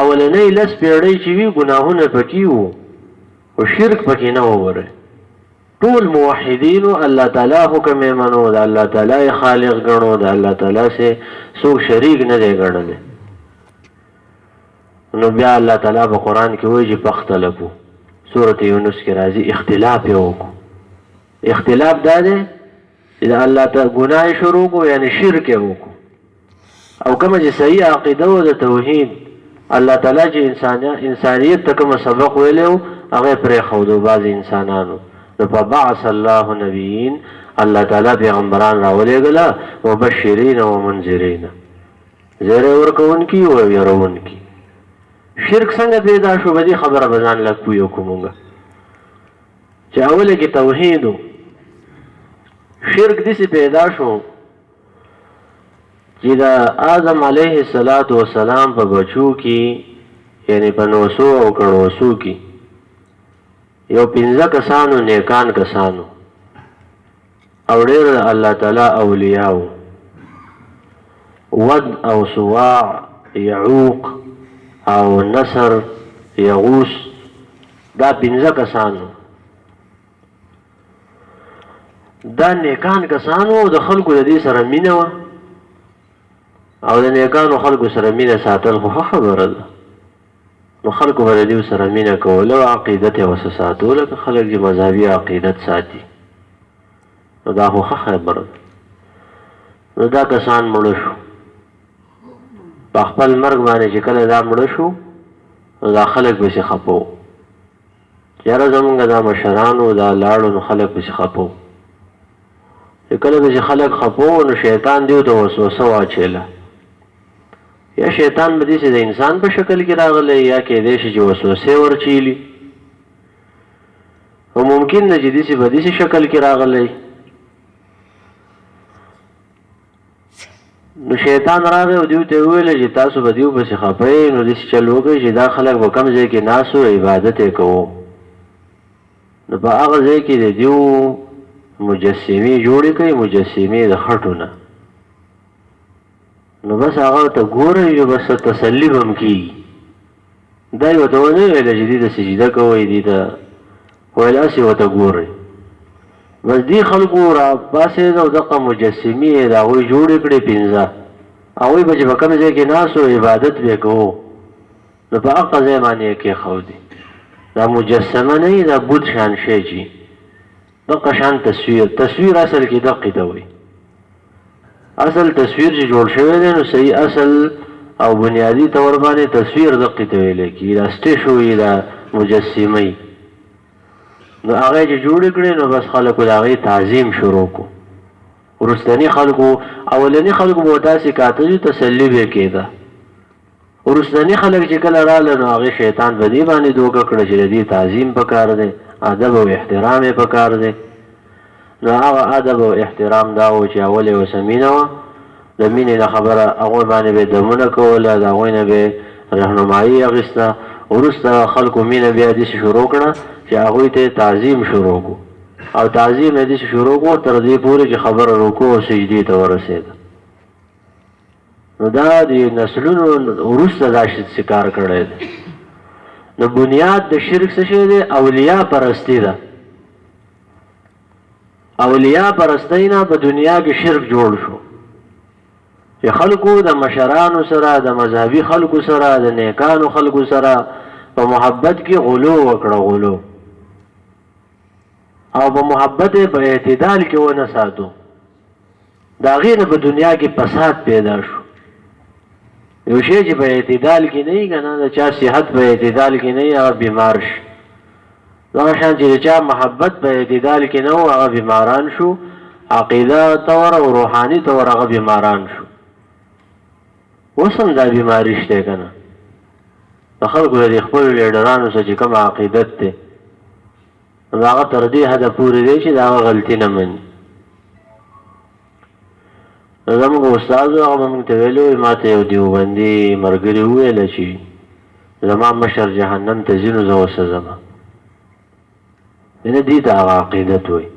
اولنۍ لس پیړۍ چې وي ګناهونه پکې وو او شرک پکې نه وره. ټول موحدینو الله تعالی حکم یې منو، د الله تعالی خالق ګڼو، د الله تعالی سے څوک شریک نه دی ګڼلی. نو بیا الله تعالی په قرآن کې وایي چې فاختلفوا، سورة یونس کې راځي اختلاف یې وکړو. اختلاف دا دی چې د الله تعالی ګناه شروع کړو یعنی شرک یې وکړو، او کومه چې صحیح عقیده و د توحید الله تعالی چې انسانیت ته کومه سبق ویلی و هغه یې پرېښودو بعضې انسانانو. نو فبعث الله نبیین، الله تعالی پیغمبران راولېږله مبشرین و منذرین، زیری ورکوونکي او یروونکي. شرک څنګه پیدا شو؟ به دې خبره به ځان لږ پوه کړو مونږ چې اوله کې توحید و. شرک داسې پیدا شو چې د آدم علیه السلام په بچو کې یعنی په نوسو او کڼوسو کې یو 15 کسانو نیکان کسانو او ډېر الله تعالی اولیاء و، ود او سواع، یعوق او نصر، یغوس، دا 15 کسانو. دا نیکان کسانو د خلکو د دې سره مینه وه او د نیکانو خلکو سره مینه ساتل خو ښه خبره ده. نو خلکو به د دې سره مینه کوله او عقیدت یې ورسه ساتو، لکه خلک چې مذهبي عقیدت ساتي، نو دا خو ښه خبره ده. نو دا کسان مړه شو په خپل مرګ باندې. چې کله دا مړه شو نو دا خلک پسې خفه وو چې یاره زمونږ دا مشرانو دا لاړو، نو خلک پسې خفه وو. چې کله پسې خلک خفه وو نو شیطان دیو ته وسوسه واچوله، یا شیطان به داسې د انسان په شکل کې راغلی یا کیدی شي چې وسوسې ورچیلي، او ممکن نه چې داسې به داسې شکل کې راغلی. نو شیطان راغی او دیو ته یې وویله چې تاسو به دیو پسې خفه یې، نو داسې چل وکړئ چې دا خلک به کوم ځای کې ناست و عبادت یې کوو. نو په هغه ځای کې د دیو مجسمې جوړې کړئ، مجسمې د خټو نه. نو بس هغه ته ګورئ نو بس تسلي به هم کېږي. دا یې ورته ونه ویله چې دې ته سجده کوئ، دې ته ویل هسې ورته ګورئ. بس دې خلکو را پاڅېده او دغه مجسمې یې د هغوی جوړې کړې 15. هغوی به چې په کوم ځای کې ناست و عبادت به یې کوو، نو په هغه ځای باندې یې کېښودې. دا مجسمه نه وي، دا بت شان شی چې دغه شان تصویر اصل کې دقې ته وایي. اصل تصویر چې جوړ شوی دی نو صحیح اصل او بنیادی طور باندې تصویر دقې ته ویلی کېږي، دا سټیش وي، دا مجسمه. نو هغه چې جوړې کړې نو بس خلکو د هغې تعظیم شروع کړو. وروستني خلکو اولني خلکو به داسې کاته چې تسلي به یې کېده. وروستني خلک چې کله راله نو هغې شیطان په دې باندې دوکه کړه چې د دې تعظیم پکار دی، ادب او احترام یې پکار دی. نو هغه ادب او احترام دا و چې اول یې ورسه مینه وه، د مینې نه خبره هغوی باندې به یې دمونه کوله، د هغوی نه به یې رهنمایي اخیسته. وروسته خلکو مینه بیا داسې شروع کړه چې هغوی ته تعظیم شروع کړو، او تعظیم یې داسې شروع کړو تر دې پورې چې خبره رکوع او سجدې ته ورسېده. نو دا د نسلونو وروسته دا شي کار کړی دی. نو بنیاد د شرک څه شی دی؟ اولیاء پرستی ده. اولیاء پرستی نه په دنیا کې شرک جوړ شو چې خلکو د مشرانو سره، د مذهبي خلکو سره، د نیکانو خلکو سره په محبت کې غلو وکړه، غلو، او په محبت په اعتدال کې ونه ساتو. د هغې نه په دنیا کې فساد پیدا شو. یو شی چې په اعتدال کې نه وي که نه، د چا صحت په اعتدال کې نه وي هغه بیمار شي. دغه شان چې د چا محبت په اعتدال کې نه و هغه بیماران شو، عقیده طور او روحاني طور هغه بیماران شو. اوس هم دا بیماري شته که نه، د خلکو د خپلو لیډرانو سره چې کوم عقیدت دی نو هغه تر دې حده پورې دی چې د هغه غلطي نه مني. زموږ استاد هغه به موږ ته ویلي، ما ته یو دیوبندي ملګري وویله چې زما مشر جهنم ته ځي نو زه اوسه ځمه. نه دې ته هغه عقیدت وایي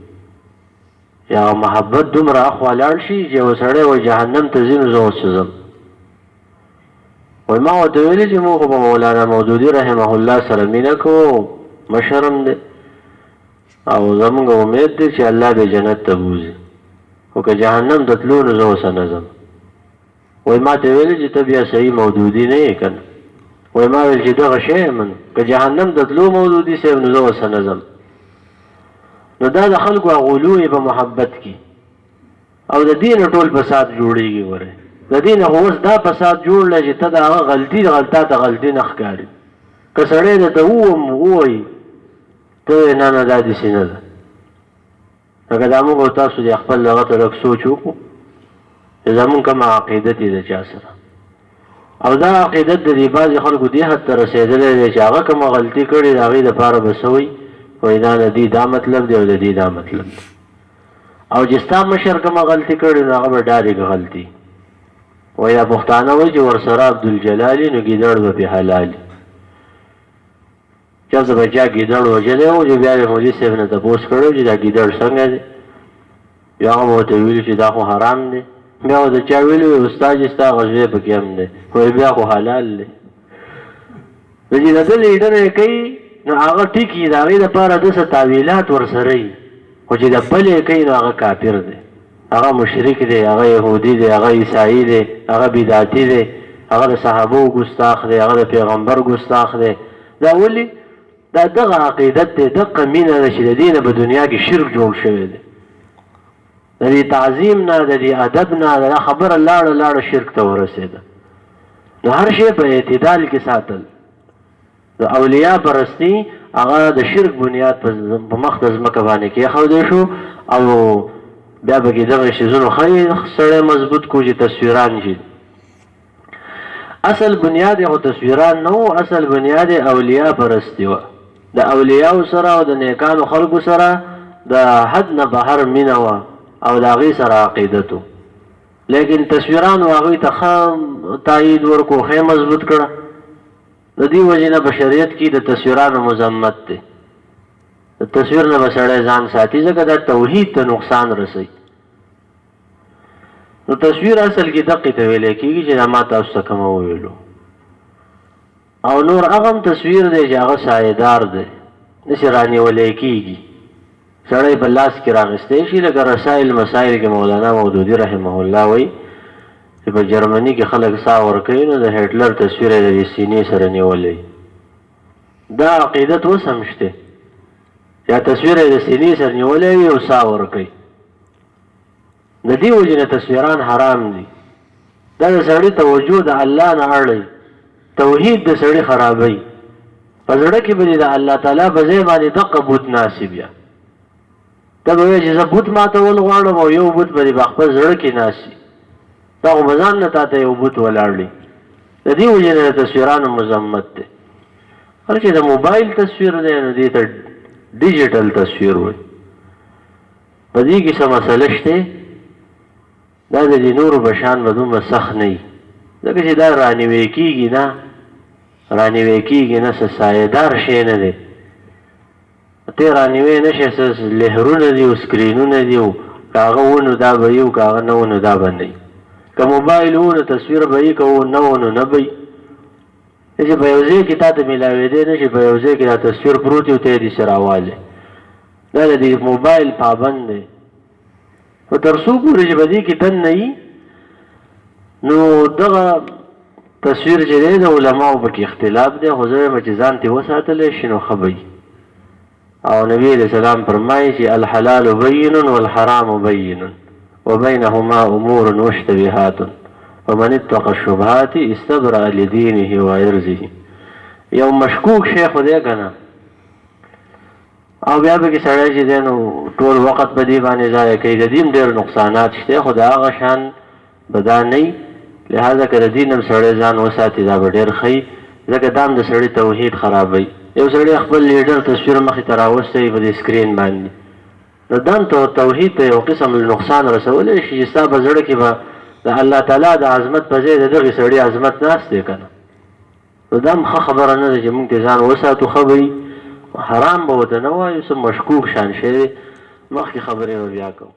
چې هغه محبت دومره اخوا لاړ شي چې یو سړی وایي جهنم ته ځي نو زه اوسه ځم. وایي ما ورته ویلي چې موږ خو په مولانا مودودي رحمه الله سره مینه کوو، مشرم دی او زمونږ امید دی چې الله به جنت ته بوځي، خو که جهنم ته تلو نو زه اوسه نه ځم. وایي ما ته ویلي چې ته بیا صحیح مودودي نه یې که نه؟ وایي ما ویل چې دغه شی من که جهنم ته تلو مودودي صاحب نو زه اوسه نه ځم. نو دا د خلکو غلو یې په محبت کې او د دې نه ټول فساد جوړېږي. ورې د دې نه خو اوس دا فساد جوړ دی چې ته د هغه غلطي تا ته غلطي نه ښکاري. که سړی درته ووایي ته نه نه دا داسې نه ده. لکه دا موږ او تاسو د خپل دغه ته لږ سوچ وکړو چې زمونږ کومه عقیدت یې د چا سره، او دا عقیدت د دې بعضې خلکو دې حد ته رسېدلی دی چې هغه کومه غلطي کړې د هغې دپاره به څه وایي، وایي دا د دې دا مطلب دی او د دې دا مطلب دی. او چې ستا مشر کومه غلطي کړې نو هغه به ډایرېکټ غلطي وایي. دا پښتانه وایي چې ورسره عبدالجلالي نو ګیدړ به پې حلالي. چېرته به چا ګیدړ وژلی و چې بیا یې مولي صاحب نه تپوس کړی چې دا ګیدړ څنګه دی، بیا هغه به ورته ویلي چې دا خو حرام دی. بیا ورته چا ویلي وي استاد چې ستا غزوې پکې هم دی، وایي بیا خو حلال دی. نو چې د ده لیډنه یې کوي نو هغه ټیکي د هغې دپاره داسې تاویلات ورسره وي، خو چې د بل یې کوي نو هغه کافر دی، هغه مشرک دی، هغه یهودي دی، هغه عیسایي دی، هغه بدعتي دی، هغه د صحابو ګستاخ دی، هغه د پیغمبر ګستاخ دی. دا ولې؟ دا دغه عقیدت دی، دغه مینه ده چې د دې نه په دنیا کې شرک جوړ شوی دی. د دې تعظیم نه، د دې ادب نه، دا خبره لاړه شرک ته ورسېده. نو هر شی په اعتدال کې ساتل. د اولیاء پرستي هغه د شرک بنیاد په مخ د ځمکه باندې کېښودی شو او بیا به کې دغه شیزونو ښه سړی مضبوط کو چې تصویران شي. اصل بنیاد یې خو تصویران نه و، اصل بنیاد یې اولیاء پرستي وه. د اولیاءو سره او د نیکانو خلکو سره د حد نه بهر مینه وه او د هغې سره عقیدت و. لیکن تصویرانو هغوی ته ښه تایید ورکړو، ښه مضبوط کړه. د دې وجې نه په شریعت کې د تصویرانو مذمت دی. د تصویر نه به سړی ځان ساتي ځکه دا توحید ته نقصان رسوي. نو تصویر اصل کې دقې ته ویلی کېږي چې دا ما تاسو ته کومه وویلو. او نور هغه هم تصویر دی چې هغه سایه‌دار دی، داسې رانیولی کېږي، سړی په لاس کې راغستی شي. لکه رسایل مسایل کې مولانا مودودي رحمه الله وایي چې په جرمني کې خلک ساه ورکوي نو د هټلر تصویر یې د دې سینې سره نیولی. دا عقیدت اوس هم شته، یا تصویر یې د سینې سره نیولی وي او ساه ورکوي. د دې وجې نه تصویران حرام دي. دا د سړي توجه د الله نه اړوي، توحید د سړي خرابوي. په زړه کې به دې د الله تعالی په ځای باندې دغه بوت ناسي. بیا ته به وایې چې زه بوت ماتول غواړم او یو بوت به دې په خپل زړه کې ناسي. دا خو به ځان نه تا ته یو بوت ولاړ دی. د دې وجې نه د تصویرانو مذمت دی. هر چې د موبایل تصویر دی نو دې ته ډیجیټل تصویر وایي. په دې کې څه مسله شته؟ دا د دې نورو په شان به دومره سخت نه وي، ځکه چې دا رانیوی کېږي نه، رانیوی کېږي نه، څه سایه‌دار شی نه دی. ته رانیوی نه شې، څه لهرونه دي او سکرینونه دي، او که هغه و نو دا به وي او که هغه نه و نو دا به نه وي. که موبایل و نو تصویر به وي، که نه و نو نه به وي. چې په یو ځای کې تا ته میلاوېدی نه شي، په یو ځای کې دا تصویر پروت وي او ته یې داسې راوالی. دا د دې موبایل پابند دی. خو تر څو پورې چې په دې کې دن نه وي نو دغه تصویر چې دی د علماو پکې اختلاف دی، خو زه وایم چې ځان ترې وساتلی شي نو ښه به وي. او نبی علیه السلام فرمایي چې الحلال بین والحرام بین وبینهما امور مشتبهات ومن اتقى الشبهات استبرأ لدینه وعرضه. یو مشکوک شی خو دی که نه، او بیا پکې سړی چې دی نو ټول وخت په دې باندې ضایع کوي. د دې هم ډېر نقصانات شته، خو د هغه شان به دا نه وي. لهذا که د دین هم سړی ځان وساتي دا به ډېر ښه وي، ځکه دا هم د سړي توحید خرابوي. یو سړی خپل لیډر تصویر مخې ته راوستی په دې سکرین باندې، نو دا هم توحید ته یو قسم نقصان رسولی شي چې ستا په زړه کې به د الله تعالی د عظمت په ځای د دغې سړي عظمت ناست دی که نه. نو دا هم ښه خبره نه ده چې موږ ته ځان وساتو، ښه به وي. حرام به ورته نه وایو، څه مشکوک شان شی دی. مخکې خبرې به بیا کوو.